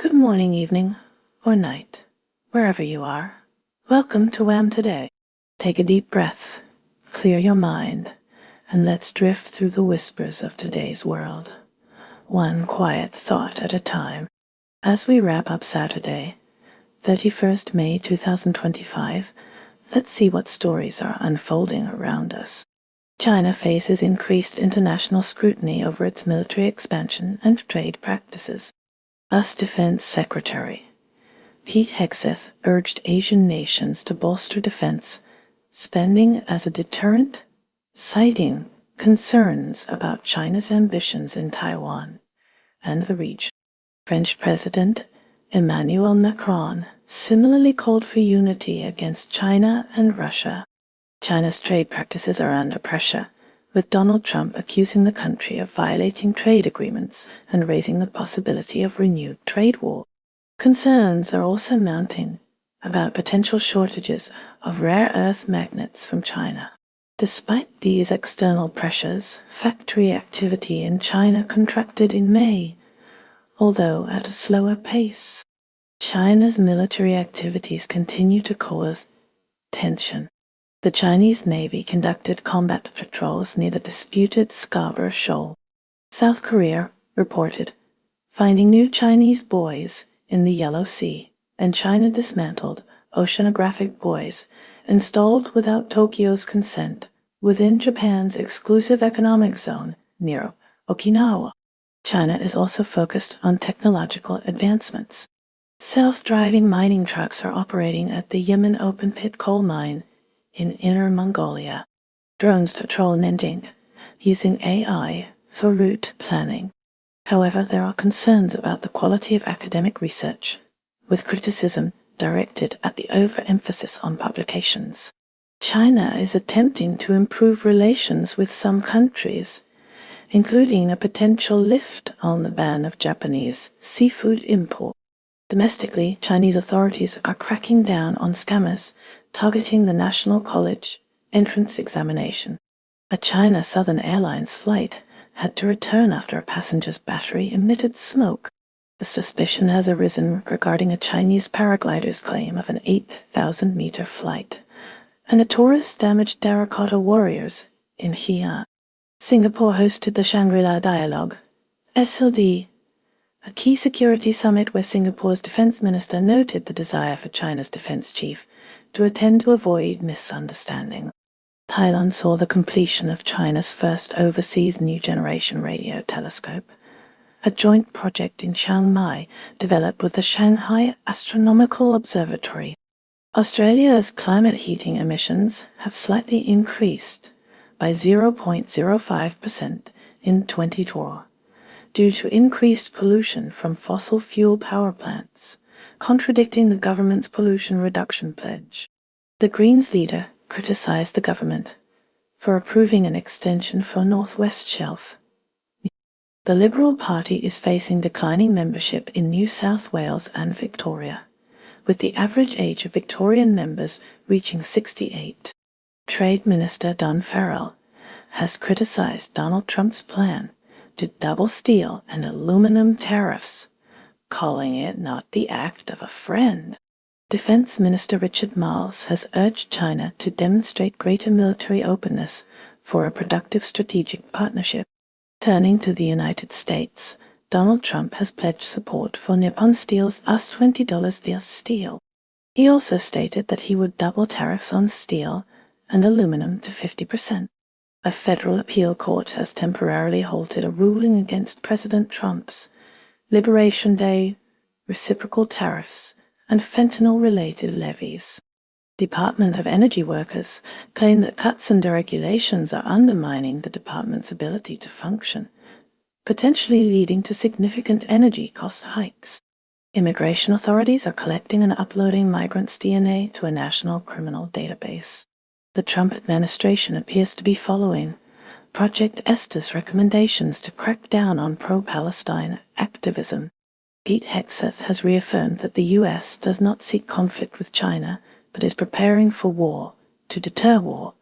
Good morning, evening, or night, wherever you are. Welcome to WHAM Today. Take a deep breath, clear your mind, and let's drift through the whispers of today's world, one quiet thought at a time. As we wrap up Saturday, 31st May 2025, let's see what stories are unfolding around us. China faces increased international scrutiny over its military expansion and trade practices. US Defense Secretary Pete Hegseth urged Asian nations to bolster defense spending as a deterrent, citing concerns about China's ambitions in Taiwan and the region. French President Emmanuel Macron similarly called for unity against China and Russia. China's trade practices are under pressure, with Donald Trump accusing the country of violating trade agreements and raising the possibility of renewed trade war. Concerns are also mounting about potential shortages of rare earth magnets from China. Despite these external pressures, factory activity in China contracted in May, although at a slower pace. China's military activities continue to cause tension. The Chinese Navy conducted combat patrols near the disputed Scarborough Shoal. South Korea reported finding new Chinese buoys in the Yellow Sea, and China dismantled oceanographic buoys installed without Tokyo's consent within Japan's exclusive economic zone near Okinawa. China is also focused on technological advancements. Self-driving mining trucks are operating at the Yemen open-pit coal mine in Inner Mongolia. Drones patrol Nending, using AI for route planning. However, there are concerns about the quality of academic research, with criticism directed at the overemphasis on publications. China is attempting to improve relations with some countries, including a potential lift on the ban of Japanese seafood import. Domestically, Chinese authorities are cracking down on scammers targeting the National College entrance examination. A China Southern Airlines flight had to return after a passenger's battery emitted smoke. The suspicion has arisen regarding a Chinese paraglider's claim of an 8,000-meter flight, and a tourist damaged terracotta warriors in Xi'an. Singapore hosted the Shangri-La Dialogue, SLD, a key security summit where Singapore's defense minister noted the desire for China's defense chief to attend to avoid misunderstanding. Thailand saw the completion of China's first overseas new generation radio telescope, a joint project in Chiang Mai developed with the Shanghai Astronomical Observatory. Australia's climate heating emissions have slightly increased by 0.05% in 2012 due to increased pollution from fossil fuel power plants, contradicting the government's pollution reduction pledge. The Greens leader criticized the government for approving an extension for Northwest Shelf. The Liberal Party is facing declining membership in New South Wales and Victoria, with the average age of Victorian members reaching 68. Trade Minister Don Farrell has criticized Donald Trump's plan to double steel and aluminum tariffs, calling it not the act of a friend. Defense Minister Richard Marles has urged China to demonstrate greater military openness for a productive strategic partnership. Turning to the United States, Donald Trump has pledged support for Nippon Steel's $20 steel. He also stated that he would double tariffs on steel and aluminum to 50%. A federal appeal court has temporarily halted a ruling against President Trump's Liberation Day reciprocal tariffs and fentanyl-related levies. Department of Energy workers claim that cuts and deregulations are undermining the department's ability to function, potentially leading to significant energy cost hikes. Immigration authorities are collecting and uploading migrants' DNA to a national criminal database. The Trump administration appears to be following Project Esther's recommendations to crack down on pro-Palestine activism. Pete Hegseth has reaffirmed that the U.S. does not seek conflict with China, but is preparing for war to deter war,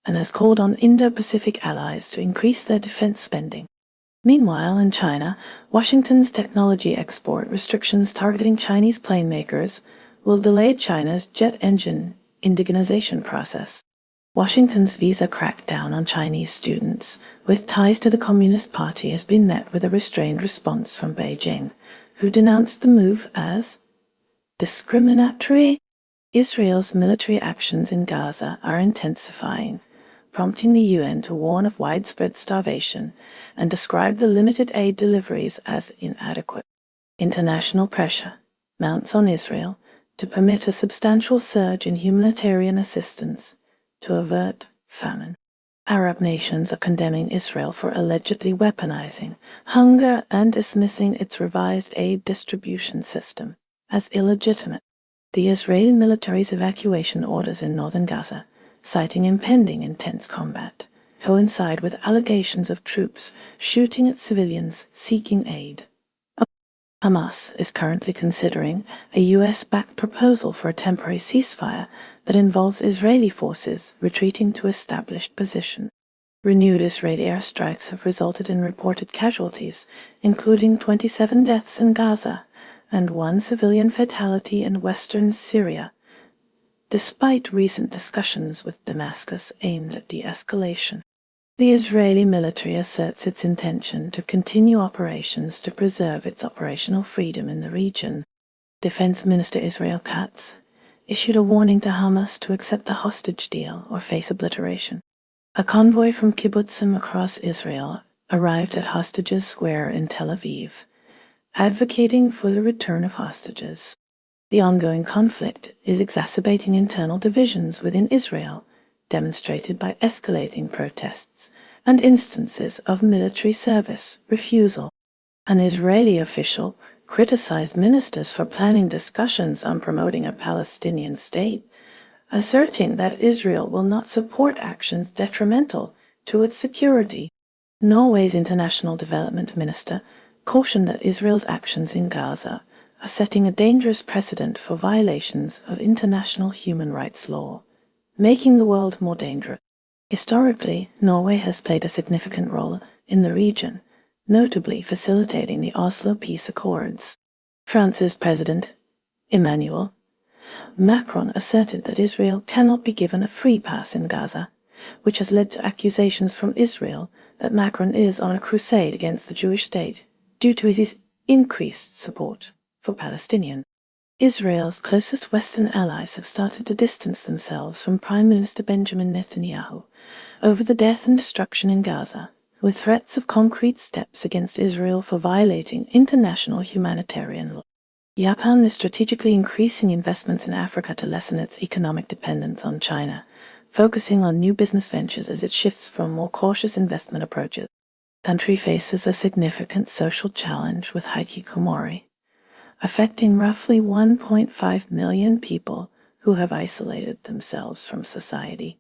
and has called on Indo-Pacific allies to increase their defense spending. Meanwhile, in China, Washington's technology export restrictions targeting Chinese plane makers will delay China's jet engine indigenization process. Washington's visa crackdown on Chinese students with ties to the Communist Party has been met with a restrained response from Beijing, who denounced the move as discriminatory. Israel's military actions in Gaza are intensifying, prompting the UN to warn of widespread starvation and describe the limited aid deliveries as inadequate. International pressure mounts on Israel to permit a substantial surge in humanitarian assistance to avert famine. Arab nations are condemning Israel for allegedly weaponizing hunger and dismissing its revised aid distribution system as illegitimate. The Israeli military's evacuation orders in northern Gaza, citing impending intense combat, coincide with allegations of troops shooting at civilians seeking aid. Hamas is currently considering a U.S.-backed proposal for a temporary ceasefire that involves Israeli forces retreating to established positions. Renewed Israeli airstrikes have resulted in reported casualties, including 27 deaths in Gaza and 1 civilian fatality in western Syria, despite recent discussions with Damascus aimed at de-escalation. The Israeli military asserts its intention to continue operations to preserve its operational freedom in the region. Defense Minister Israel Katz issued a warning to Hamas to accept the hostage deal or face obliteration. A convoy from kibbutzim across Israel arrived at Hostages Square in Tel Aviv, advocating for the return of hostages. The ongoing conflict is exacerbating internal divisions within Israel, demonstrated by escalating protests and instances of military service refusal. An Israeli official criticized ministers for planning discussions on promoting a Palestinian state, asserting that Israel will not support actions detrimental to its security. Norway's international development minister cautioned that Israel's actions in Gaza are setting a dangerous precedent for violations of international human rights law, making the world more dangerous. Historically, Norway has played a significant role in the region, notably facilitating the Oslo Peace Accords. France's President Emmanuel Macron asserted that Israel cannot be given a free pass in Gaza, which has led to accusations from Israel that Macron is on a crusade against the Jewish state due to his increased support for Palestinians. Israel's closest Western allies have started to distance themselves from Prime Minister Benjamin Netanyahu over the death and destruction in Gaza, with threats of concrete steps against Israel for violating international humanitarian law. Japan is strategically increasing investments in Africa to lessen its economic dependence on China, focusing on new business ventures as it shifts from more cautious investment approaches. The country faces a significant social challenge with hikikomori, affecting roughly 1.5 million people who have isolated themselves from society.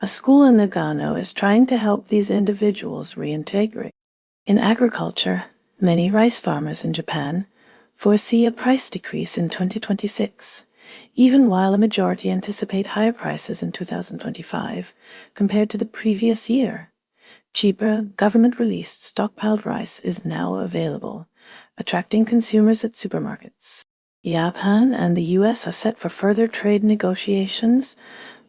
A school in Nagano is trying to help these individuals reintegrate. In agriculture, many rice farmers in Japan foresee a price decrease in 2026, even while a majority anticipate higher prices in 2025 compared to the previous year. Cheaper, government-released stockpiled rice is now available, attracting consumers at supermarkets. Japan and the U.S. are set for further trade negotiations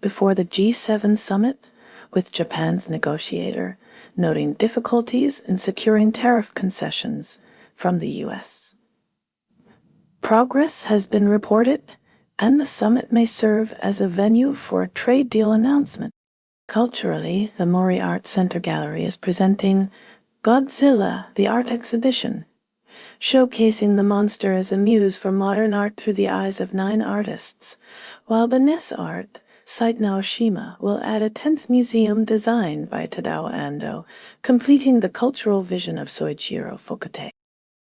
before the G7 summit, with Japan's negotiator noting difficulties in securing tariff concessions from the U.S. Progress has been reported, and the summit may serve as a venue for a trade deal announcement. Culturally, the Mori Art Center Gallery is presenting Godzilla, the art exhibition, showcasing the monster as a muse for modern art through the eyes of 9 artists, while Benes Art, Site Naoshima, will add a 10th museum designed by Tadao Ando, completing the cultural vision of Soichiro Fukute.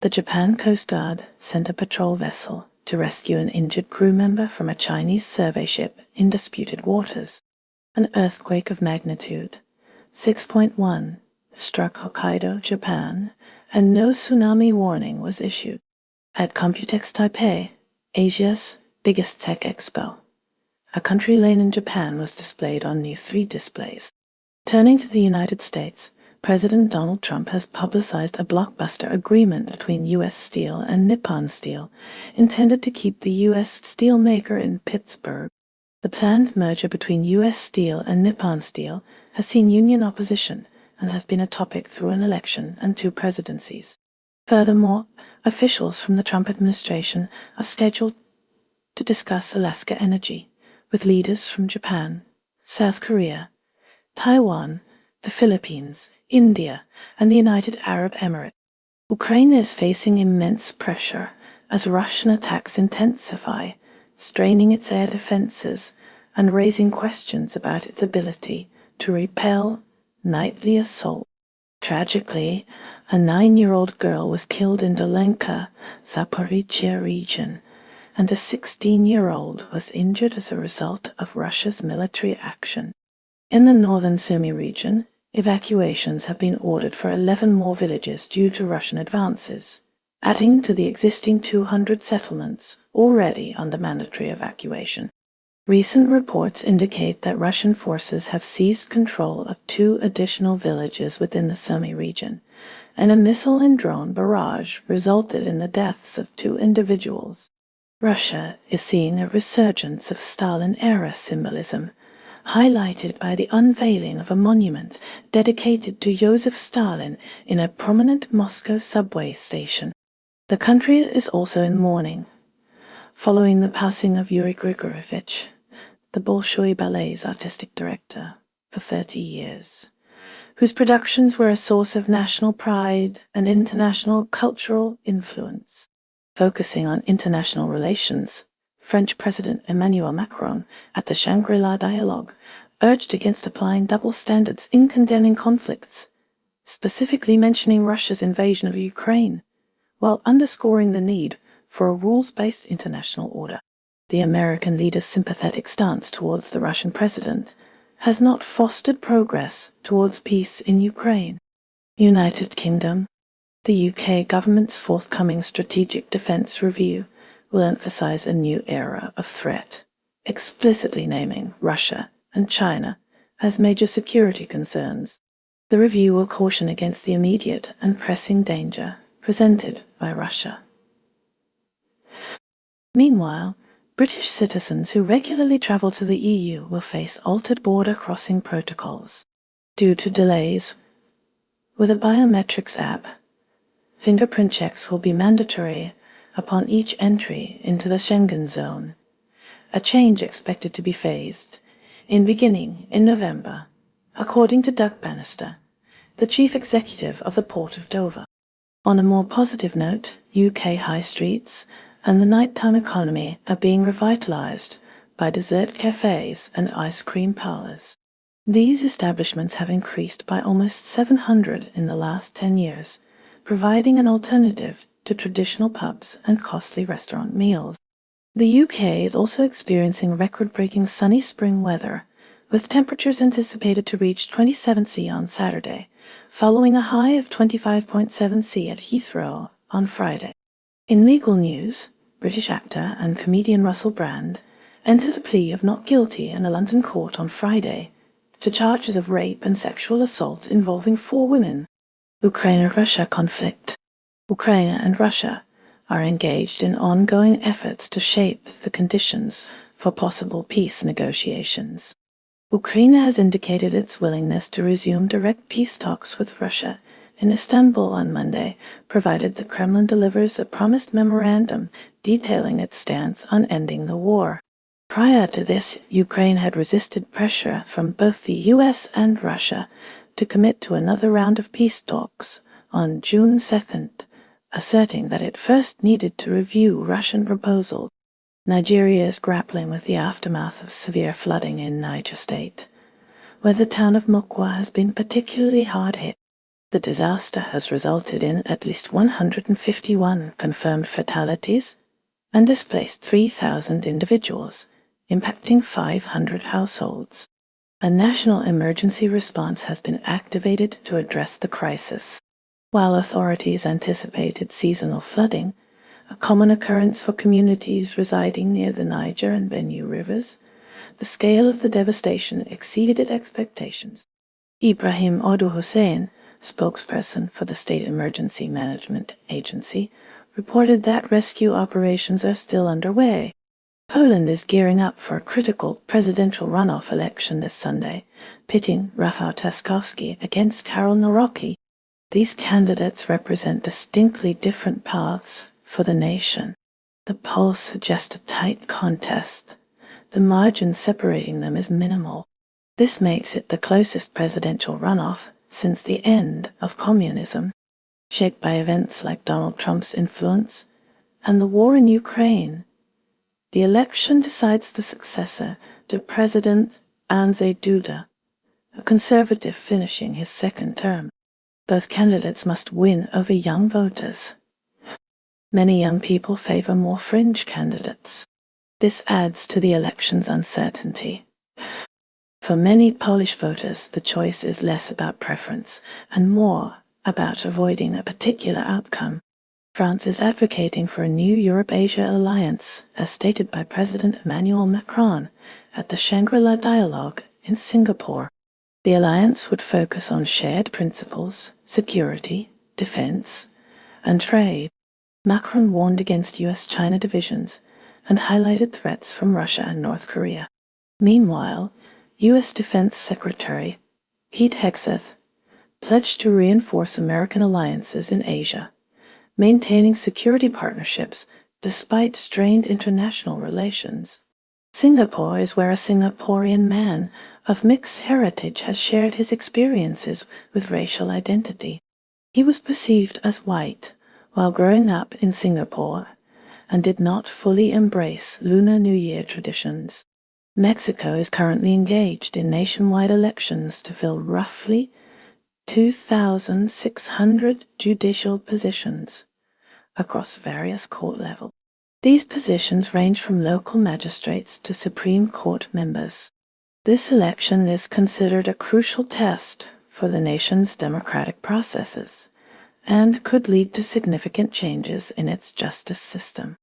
The Japan Coast Guard sent a patrol vessel to rescue an injured crew member from a Chinese survey ship in disputed waters. An earthquake of magnitude 6.1 struck Hokkaido, Japan, and no tsunami warning was issued. At Computex Taipei, Asia's biggest tech expo, a country lane in Japan was displayed on new 3 displays. Turning to the United States, President Donald Trump has publicized a blockbuster agreement between U.S. Steel and Nippon Steel, intended to keep the U.S. steel maker in Pittsburgh. The planned merger between U.S. Steel and Nippon Steel has seen union opposition and has been a topic through an election and 2 presidencies. Furthermore, officials from the Trump administration are scheduled to discuss Alaska energy with leaders from Japan, South Korea, Taiwan, the Philippines, India, and the United Arab Emirates. Ukraine is facing immense pressure as Russian attacks intensify, straining its air defenses and raising questions about its ability to repel nightly assault. Tragically, a 9-year-old girl was killed in Dolenka, Zaporizhia region, and a 16-year-old was injured as a result of Russia's military action. In the northern Sumy region, evacuations have been ordered for 11 more villages due to Russian advances, adding to the existing 200 settlements already under mandatory evacuation. Recent reports indicate that Russian forces have seized control of 2 additional villages within the Sumy region, and a missile and drone barrage resulted in the deaths of 2 individuals. Russia is seeing a resurgence of Stalin-era symbolism, highlighted by the unveiling of a monument dedicated to Joseph Stalin in a prominent Moscow subway station. The country is also in mourning, following the passing of Yuri Grigorovich, the Bolshoi Ballet's artistic director, for 30 years, whose productions were a source of national pride and international cultural influence. Focusing on international relations, French President Emmanuel Macron, at the Shangri-La Dialogue, urged against applying double standards in condemning conflicts, specifically mentioning Russia's invasion of Ukraine, while underscoring the need for a rules-based international order. The American leader's sympathetic stance towards the Russian president has not fostered progress towards peace in Ukraine. United Kingdom. The UK government's forthcoming Strategic Defence Review will emphasize a new era of threat, explicitly naming Russia and China as major security concerns. The review will caution against the immediate and pressing danger presented by Russia. Meanwhile, British citizens who regularly travel to the EU will face altered border crossing protocols due to delays. With a biometrics app, fingerprint checks will be mandatory upon each entry into the Schengen zone, a change expected to be phased beginning in November, according to Doug Bannister, the chief executive of the Port of Dover. On a more positive note, UK high streets and the nighttime economy are being revitalized by dessert cafes and ice cream parlors. These establishments have increased by almost 700 in the last 10 years, providing an alternative to traditional pubs and costly restaurant meals. The UK is also experiencing record-breaking sunny spring weather, with temperatures anticipated to reach 27 C on Saturday, following a high of 25.7 C at Heathrow on Friday. In legal news, British actor and comedian Russell Brand entered a plea of not guilty in a London court on Friday to charges of rape and sexual assault involving 4 women. Ukraine-Russia conflict. Ukraine and Russia are engaged in ongoing efforts to shape the conditions for possible peace negotiations. Ukraine has indicated its willingness to resume direct peace talks with Russia in Istanbul on Monday, provided the Kremlin delivers a promised memorandum detailing its stance on ending the war. Prior to this, Ukraine had resisted pressure from both the US and Russia to commit to another round of peace talks on June 2nd, asserting that it first needed to review Russian proposals. Nigeria is grappling with the aftermath of severe flooding in Niger State, where the town of Mokwa has been particularly hard hit. The disaster has resulted in at least 151 confirmed fatalities and displaced 3,000 individuals, impacting 500 households. A national emergency response has been activated to address the crisis. While authorities anticipated seasonal flooding, a common occurrence for communities residing near the Niger and Benue rivers, the scale of the devastation exceeded expectations. Ibrahim Odu Hussein, spokesperson for the State Emergency Management Agency, reported that rescue operations are still underway. Poland is gearing up for a critical presidential runoff election this Sunday, pitting Rafał Trzaskowski against Karol Nawrocki. These candidates represent distinctly different paths for the nation. The polls suggest a tight contest. The margin separating them is minimal. This makes it the closest presidential runoff since the end of communism, shaped by events like Donald Trump's influence and the war in Ukraine. The election decides the successor to President Andrzej Duda, a conservative finishing his second term. Both candidates must win over young voters. Many young people favor more fringe candidates. This adds to the election's uncertainty. For many Polish voters, the choice is less about preference and more about avoiding a particular outcome. France is advocating for a new Europe-Asia alliance, as stated by President Emmanuel Macron at the Shangri-La Dialogue in Singapore. The alliance would focus on shared principles, security, defense, and trade. Macron warned against US-China divisions and highlighted threats from Russia and North Korea. Meanwhile, U.S. Defense Secretary Pete Hegseth pledged to reinforce American alliances in Asia, maintaining security partnerships despite strained international relations. Singapore is where a Singaporean man of mixed heritage has shared his experiences with racial identity. He was perceived as white while growing up in Singapore and did not fully embrace Lunar New Year traditions. Mexico is currently engaged in nationwide elections to fill roughly 2,600 judicial positions across various court levels. These positions range from local magistrates to Supreme Court members. This election is considered a crucial test for the nation's democratic processes and could lead to significant changes in its justice system.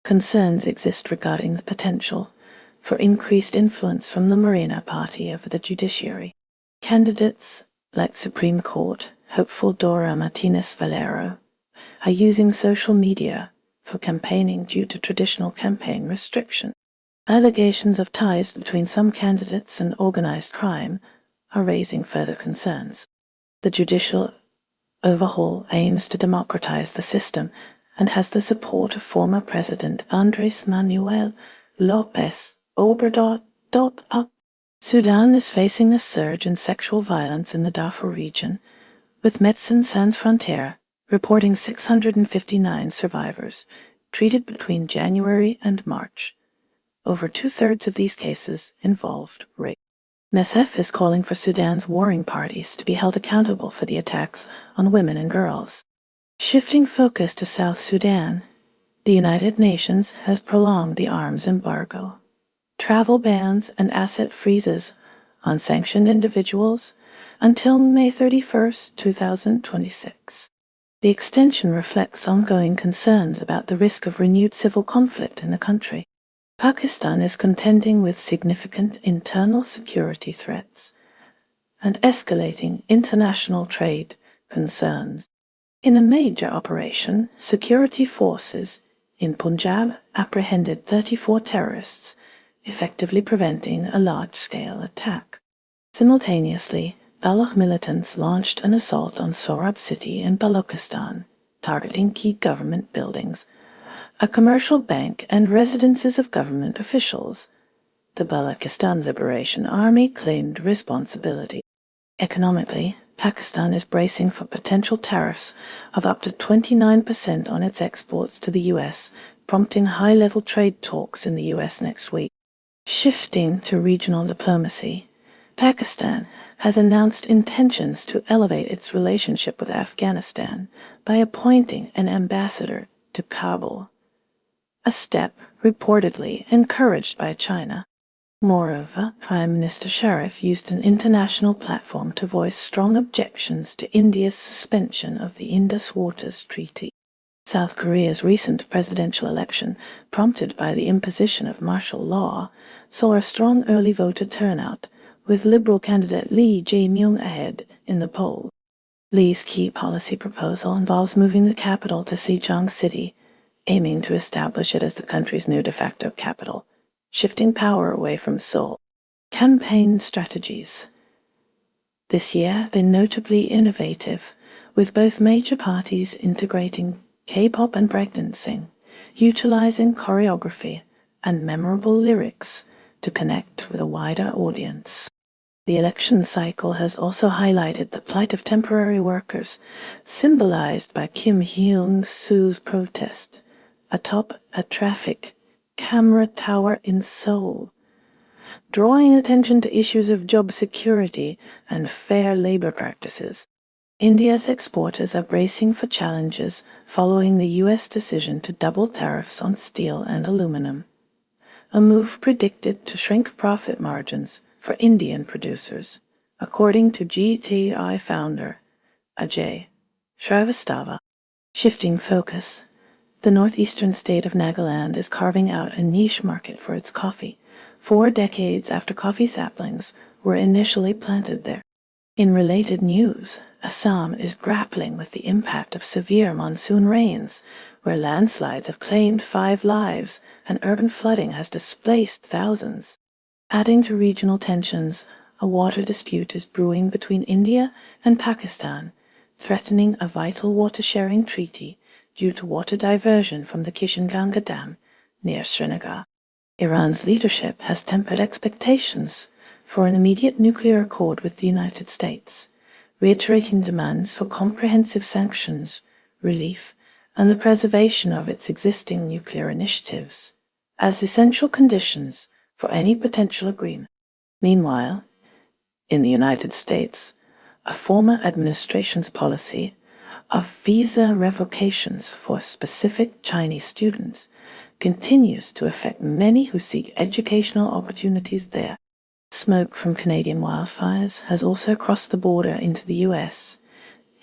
Concerns exist regarding the potential for increased influence from the Morena party over the judiciary. Candidates like Supreme Court hopeful Dora Martinez Valero are using social media for campaigning due to traditional campaign restriction. Allegations of ties between some candidates and organized crime are raising further concerns. The judicial overhaul aims to democratize the system and has the support of former President Andrés Manuel López Obrador. Sudan is facing a surge in sexual violence in the Darfur region, with Médecins Sans Frontières reporting 659 survivors treated between January and March. Over two-thirds of these cases involved rape. MSF is calling for Sudan's warring parties to be held accountable for the attacks on women and girls. Shifting focus to South Sudan, the United Nations has prolonged the arms embargo, travel bans, and asset freezes on sanctioned individuals until May 31, 2026. The extension reflects ongoing concerns about the risk of renewed civil conflict in the country. Pakistan is contending with significant internal security threats and escalating international trade concerns. In a major operation, security forces in Punjab apprehended 34 terrorists, effectively preventing a large-scale attack. Simultaneously, Baloch militants launched an assault on Sorab city in Balochistan, targeting key government buildings, a commercial bank, and residences of government officials. The Balochistan Liberation Army claimed responsibility. Economically, Pakistan is bracing for potential tariffs of up to 29% on its exports to the U.S., prompting high-level trade talks in the U.S. next week. Shifting to regional diplomacy, Pakistan has announced intentions to elevate its relationship with Afghanistan by appointing an ambassador to Kabul, a step reportedly encouraged by China. Moreover, Prime Minister Sharif used an international platform to voice strong objections to India's suspension of the Indus Waters Treaty. South Korea's recent presidential election, prompted by the imposition of martial law, saw a strong early voter turnout, with Liberal candidate Lee Jae-myung ahead in the polls. Li's key policy proposal involves moving the capital to Xizang City, aiming to establish it as the country's new de facto capital, shifting power away from Seoul. Campaign strategies. This year have been notably innovative, with both major parties integrating K-pop and breakdancing, utilizing choreography and memorable lyrics to connect with a wider audience. The election cycle has also highlighted the plight of temporary workers, symbolized by Kim Hyung-soo's protest atop a traffic camera tower in Seoul, drawing attention to issues of job security and fair labor practices. India's exporters are bracing for challenges following the U.S. decision to double tariffs on steel and aluminum, a move predicted to shrink profit margins for Indian producers, according to GTI founder Ajay Shrivastava. Shifting focus, the northeastern state of Nagaland is carving out a niche market for its coffee, 4 decades after coffee saplings were initially planted there. In related news, Assam is grappling with the impact of severe monsoon rains, where landslides have claimed 5 lives and urban flooding has displaced thousands. Adding to regional tensions, a water dispute is brewing between India and Pakistan, threatening a vital water-sharing treaty due to water diversion from the Kishanganga Dam near Srinagar. Iran's leadership has tempered expectations for an immediate nuclear accord with the United States, reiterating demands for comprehensive sanctions, relief, and the preservation of its existing nuclear initiatives as essential conditions for any potential agreement. Meanwhile, in the United States, a former administration's policy of visa revocations for specific Chinese students continues to affect many who seek educational opportunities there. Smoke from Canadian wildfires has also crossed the border into the U.S.,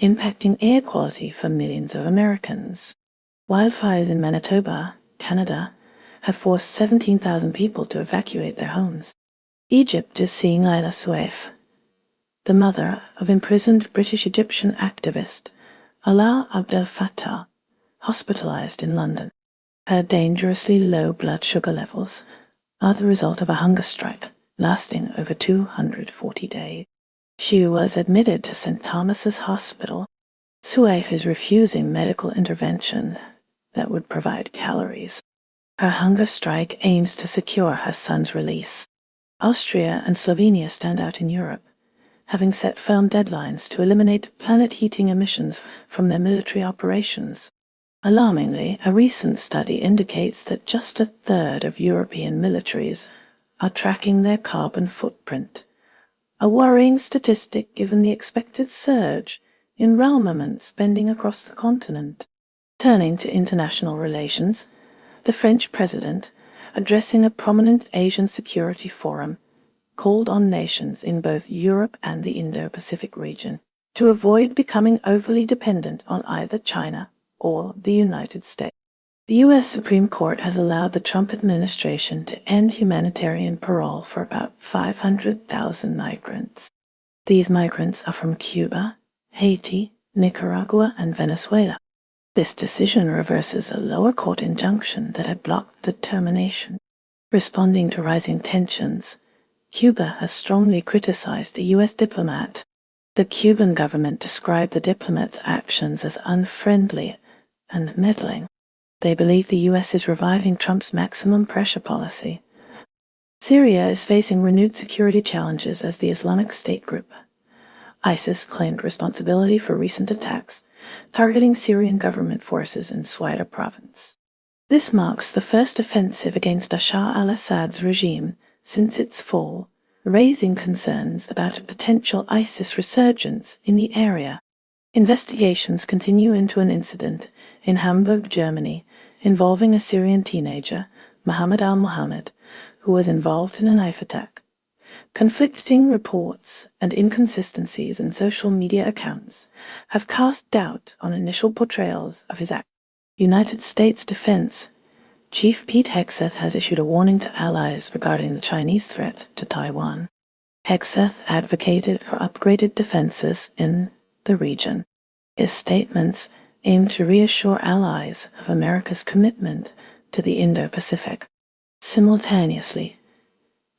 impacting air quality for millions of Americans. Wildfires in Manitoba, Canada, have forced 17,000 people to evacuate their homes. Egypt is seeing Ayla Soueif, the mother of imprisoned British-Egyptian activist Alaa Abdel Fattah, hospitalized in London. Her dangerously low blood sugar levels are the result of a hunger strike lasting over 240 days. She was admitted to St. Thomas's Hospital. Soueif is refusing medical intervention that would provide calories. Her hunger strike aims to secure her son's release. Austria and Slovenia stand out in Europe, having set firm deadlines to eliminate planet heating emissions from their military operations. Alarmingly, a recent study indicates that just a third of European militaries are tracking their carbon footprint, a worrying statistic given the expected surge in rearmament spending across the continent. Turning to international relations, the French president, addressing a prominent Asian security forum, called on nations in both Europe and the Indo-Pacific region to avoid becoming overly dependent on either China or the United States. The U.S. Supreme Court has allowed the Trump administration to end humanitarian parole for about 500,000 migrants. These migrants are from Cuba, Haiti, Nicaragua, and Venezuela. This decision reverses a lower court injunction that had blocked the termination. Responding to rising tensions, Cuba has strongly criticized the U.S. diplomat. The Cuban government described the diplomat's actions as unfriendly and meddling. They believe the U.S. is reviving Trump's maximum pressure policy. Syria is facing renewed security challenges as the Islamic State group, ISIS, claimed responsibility for recent attacks targeting Syrian government forces in Swaida province. This marks the first offensive against Bashar al-Assad's regime since its fall, raising concerns about a potential ISIS resurgence in the area. Investigations continue into an incident in Hamburg, Germany, involving a Syrian teenager, Mohammed al-Mohammed, who was involved in a knife attack. Conflicting reports and inconsistencies in social media accounts have cast doubt on initial portrayals of his act. United States Defense Chief Pete Hegseth has issued a warning to allies regarding the Chinese threat to Taiwan. Hegseth advocated for upgraded defenses in the region. His statements aim to reassure allies of America's commitment to the Indo-Pacific. Simultaneously,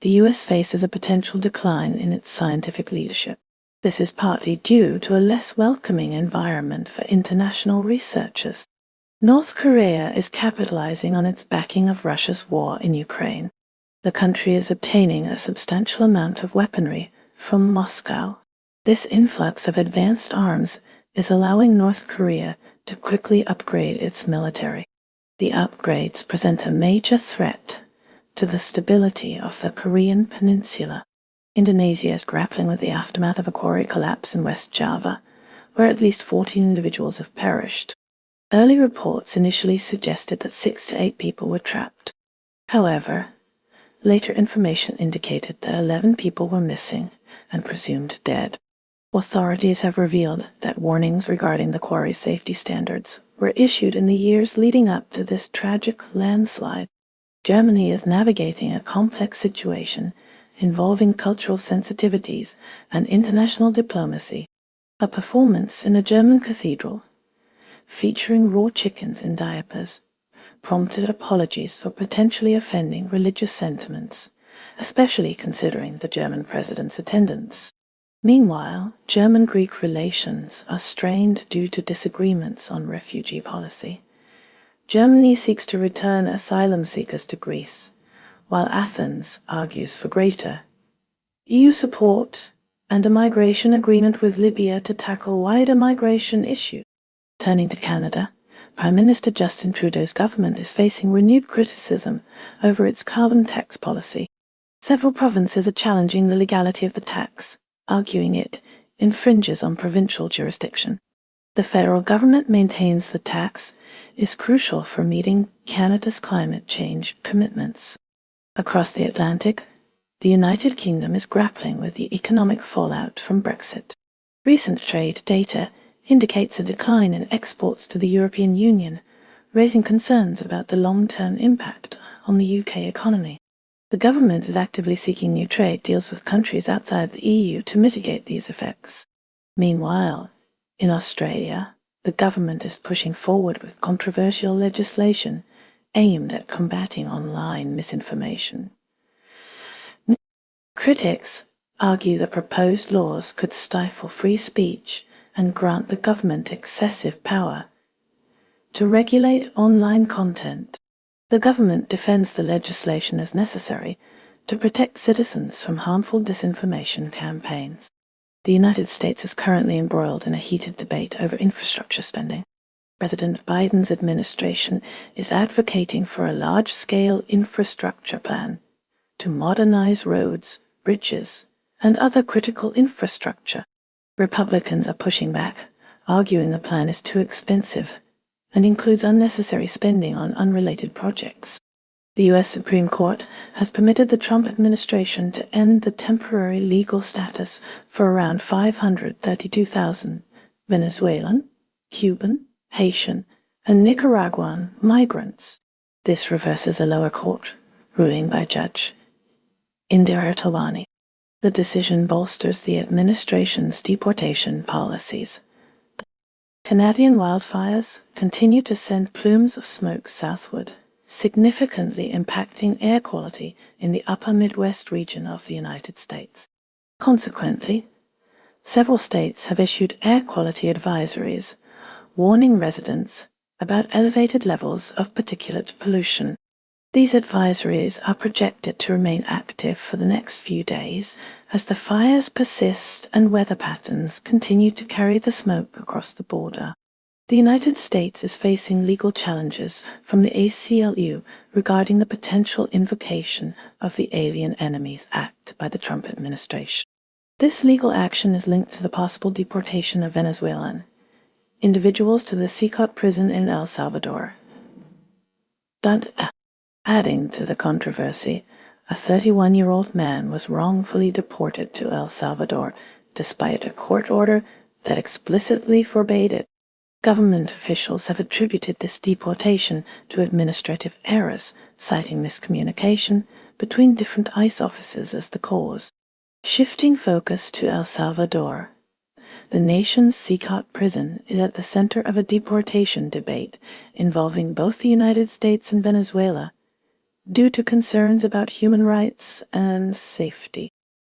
the U.S. faces a potential decline in its scientific leadership. This is partly due to a less welcoming environment for international researchers. North Korea is capitalizing on its backing of Russia's war in Ukraine. The country is obtaining a substantial amount of weaponry from Moscow. This influx of advanced arms is allowing North Korea to quickly upgrade its military. The upgrades present a major threat to the stability of the Korean peninsula. Indonesia is grappling with the aftermath of a quarry collapse in West Java, where at least 14 individuals have perished. Early reports initially suggested that 6 to 8 people were trapped. However, later information indicated that 11 people were missing and presumed dead. Authorities have revealed that warnings regarding the quarry's safety standards were issued in the years leading up to this tragic landslide. Germany is navigating a complex situation involving cultural sensitivities and international diplomacy. A performance in a German cathedral, featuring raw chickens in diapers, prompted apologies for potentially offending religious sentiments, especially considering the German president's attendance. Meanwhile, German-Greek relations are strained due to disagreements on refugee policy. Germany seeks to return asylum seekers to Greece, while Athens argues for greater EU support and a migration agreement with Libya to tackle wider migration issues. Turning to Canada, Prime Minister Justin Trudeau's government is facing renewed criticism over its carbon tax policy. Several provinces are challenging the legality of the tax, arguing it infringes on provincial jurisdiction. The federal government maintains the tax is crucial for meeting Canada's climate change commitments. Across the Atlantic, the United Kingdom is grappling with the economic fallout from Brexit. Recent trade data indicates a decline in exports to the European Union, raising concerns about the long-term impact on the UK economy. The government is actively seeking new trade deals with countries outside the EU to mitigate these effects. Meanwhile, in Australia, the government is pushing forward with controversial legislation aimed at combating online misinformation. Critics argue the proposed laws could stifle free speech and grant the government excessive power to regulate online content. The government defends the legislation as necessary to protect citizens from harmful disinformation campaigns. The United States is currently embroiled in a heated debate over infrastructure spending. President Biden's administration is advocating for a large-scale infrastructure plan to modernize roads, bridges, and other critical infrastructure. Republicans are pushing back, arguing the plan is too expensive and includes unnecessary spending on unrelated projects. The U.S. Supreme Court has permitted the Trump administration to end the temporary legal status for around 532,000 Venezuelan, Cuban, Haitian, and Nicaraguan migrants. This reverses a lower court ruling by Judge Indira Tawani. The decision bolsters the administration's deportation policies. Canadian wildfires continue to send plumes of smoke southward, significantly impacting air quality in the upper Midwest region of the United States. Consequently, several states have issued air quality advisories, warning residents about elevated levels of particulate pollution. These advisories are projected to remain active for the next few days as the fires persist and weather patterns continue to carry the smoke across the border. The United States is facing legal challenges from the ACLU regarding the potential invocation of the Alien Enemies Act by the Trump administration. This legal action is linked to the possible deportation of Venezuelan individuals to the Secot prison in El Salvador. Adding to the controversy, a 31-year-old man was wrongfully deported to El Salvador despite a court order that explicitly forbade it. Government officials have attributed this deportation to administrative errors, citing miscommunication between different ICE offices as the cause. Shifting focus to El Salvador, The nation's Sikot prison is at the center of a deportation debate involving both the United States and Venezuela due to concerns about human rights and safety.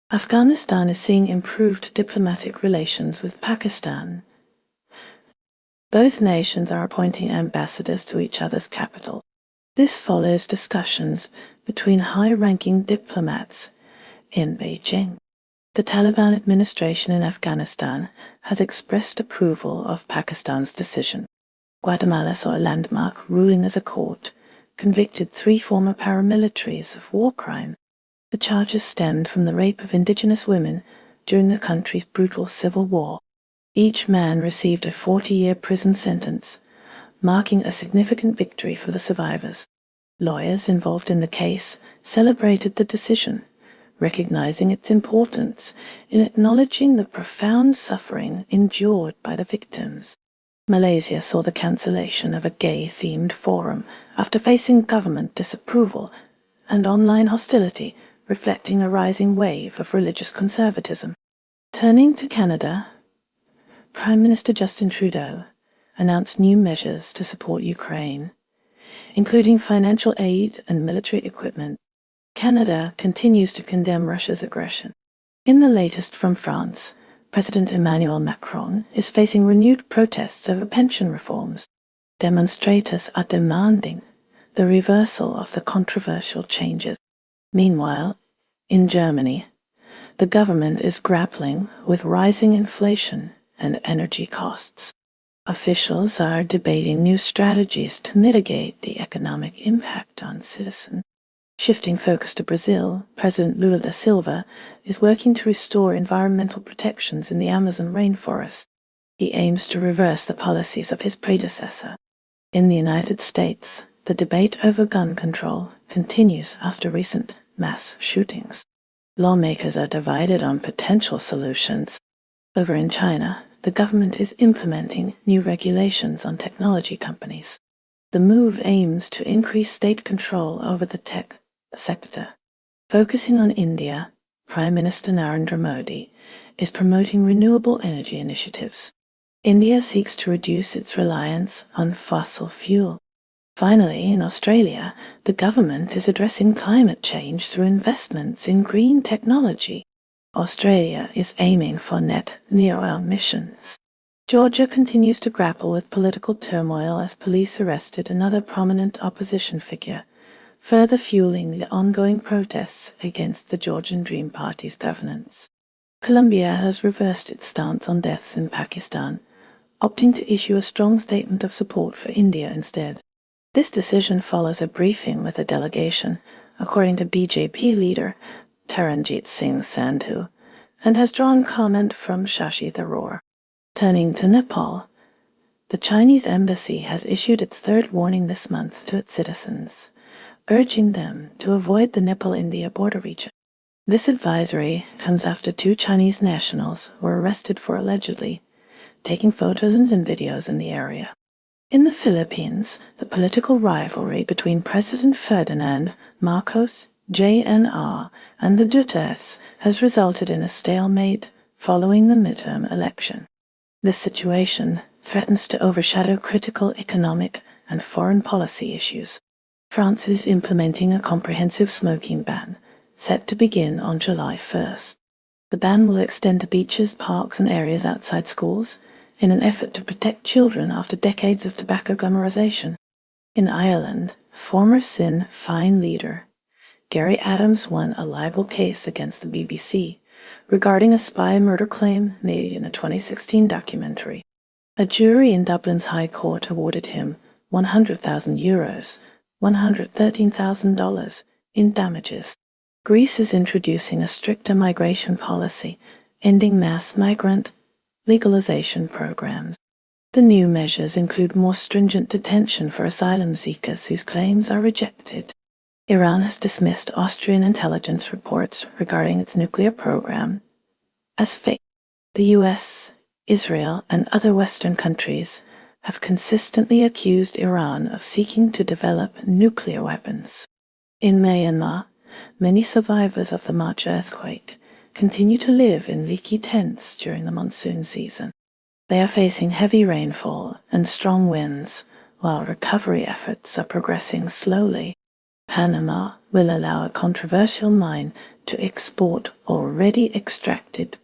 Afghanistan is seeing improved diplomatic relations with Pakistan. Both nations are appointing ambassadors to each other's capitals. This follows discussions between high-ranking diplomats in Beijing. The Taliban administration in Afghanistan has expressed approval of Pakistan's decision. Guatemala saw a landmark ruling as a court convicted 3 former paramilitaries of war crimes. The charges stemmed from the rape of indigenous women during the country's brutal civil war. Each man received a 40-year prison sentence, marking a significant victory for the survivors. Lawyers involved in the case celebrated the decision, recognizing its importance in acknowledging the profound suffering endured by the victims. Malaysia saw the cancellation of a gay-themed forum after facing government disapproval and online hostility, reflecting a rising wave of religious conservatism. Turning to Canada, Prime Minister Justin Trudeau announced new measures to support Ukraine, including financial aid and military equipment. Canada continues to condemn Russia's aggression. In the latest from France, President Emmanuel Macron is facing renewed protests over pension reforms. Demonstrators are demanding the reversal of the controversial changes. Meanwhile, in Germany, the government is grappling with rising inflation and energy costs. Officials are debating new strategies to mitigate the economic impact on citizens. Shifting focus to Brazil, President Lula da Silva is working to restore environmental protections in the Amazon rainforest. He aims to reverse the policies of his predecessor. In the United States, the debate over gun control continues after recent mass shootings. Lawmakers are divided on potential solutions. Over in China, the government is implementing new regulations on technology companies. The move aims to increase state control over the tech sector. Focusing on India, Prime Minister Narendra Modi is promoting renewable energy initiatives. India seeks to reduce its reliance on fossil fuel. Finally, in Australia, the government is addressing climate change through investments in green technology. Australia is aiming for net zero emissions. Georgia continues to grapple with political turmoil as police arrested another prominent opposition figure, further fueling the ongoing protests against the Georgian Dream Party's governance. Colombia has reversed its stance on deaths in Pakistan, opting to issue a strong statement of support for India instead. This decision follows a briefing with a delegation, according to BJP leader Taranjit Singh Sandhu, and has drawn comment from Shashi Tharoor. Turning to Nepal, the Chinese embassy has issued its 3rd warning this month to its citizens, urging them to avoid the Nepal-India border region. This advisory comes after 2 Chinese nationals were arrested for allegedly taking photos and videos in the area. In the Philippines, the political rivalry between President Ferdinand Marcos Jr. and the Dutertes has resulted in a stalemate following the midterm election. This situation threatens to overshadow critical economic and foreign policy issues. France is implementing a comprehensive smoking ban, set to begin on July 1st. The ban will extend to beaches, parks, and areas outside schools in an effort to protect children after decades of tobacco glamourization. In Ireland, former Sinn Féin leader Gary Adams won a libel case against the BBC regarding a spy murder claim made in a 2016 documentary. A jury in Dublin's High Court awarded him €100,000, $113,000 in damages. Greece is introducing a stricter migration policy, ending mass migrant legalization programs. The new measures include more stringent detention for asylum seekers whose claims are rejected. Iran has dismissed Austrian intelligence reports regarding its nuclear program as fake. The US, Israel, and other Western countries have consistently accused Iran of seeking to develop nuclear weapons. In Myanmar, many survivors of the March earthquake continue to live in leaky tents during the monsoon season. They are facing heavy rainfall and strong winds, while recovery efforts are progressing slowly. Panama will allow a controversial mine to export already extracted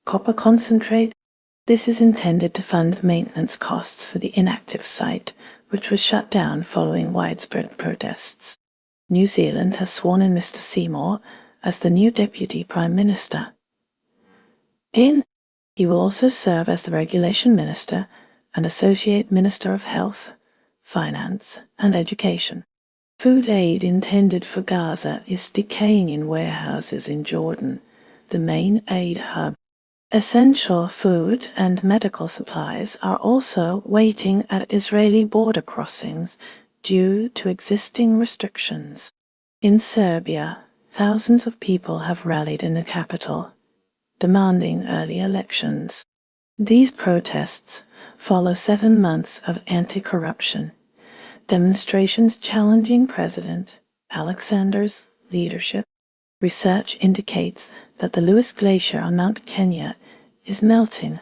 copper concentrate. This is intended to fund maintenance costs for the inactive site, which was shut down following widespread protests. New Zealand has sworn in Mr. Seymour as the new Deputy Prime Minister. He will also serve as the Regulation Minister and Associate Minister of Health, Finance, and Education. Food aid intended for Gaza is decaying in warehouses in Jordan, the main aid hub. Essential food and medical supplies are also waiting at Israeli border crossings due to existing restrictions. In Serbia, thousands of people have rallied in the capital, demanding early elections. These protests follow 7 months of anti-corruption demonstrations challenging President Alexander's leadership. Research indicates that the Lewis Glacier on Mount Kenya is melting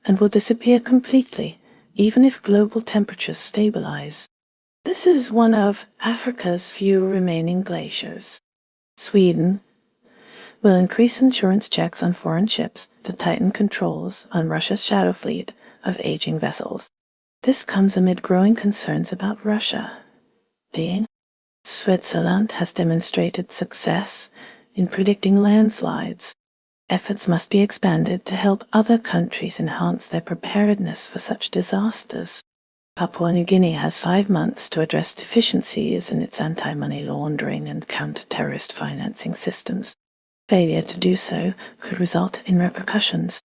and will disappear completely even if global temperatures stabilize. This is one of Africa's few remaining glaciers. Sweden will increase insurance checks on foreign ships to tighten controls on Russia's shadow fleet of aging vessels. This comes amid growing concerns about Russia. Switzerland has demonstrated success in predicting landslides. Efforts must be expanded to help other countries enhance their preparedness for such disasters. Papua New Guinea has 5 months to address deficiencies in its anti-money laundering and counter-terrorist financing systems. Failure to do so could result in repercussions.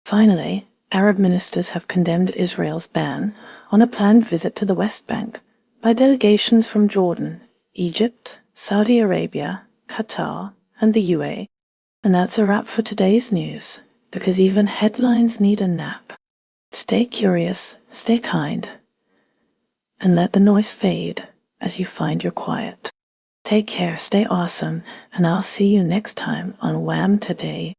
Finally, Arab ministers have condemned Israel's ban on a planned visit to the West Bank by delegations from Jordan, Egypt, Saudi Arabia, Qatar, and the UAE. And that's a wrap for today's news, because even headlines need a nap. Stay curious, stay kind, and let the noise fade as you find your quiet. Take care, stay awesome, and I'll see you next time on WHAM Today.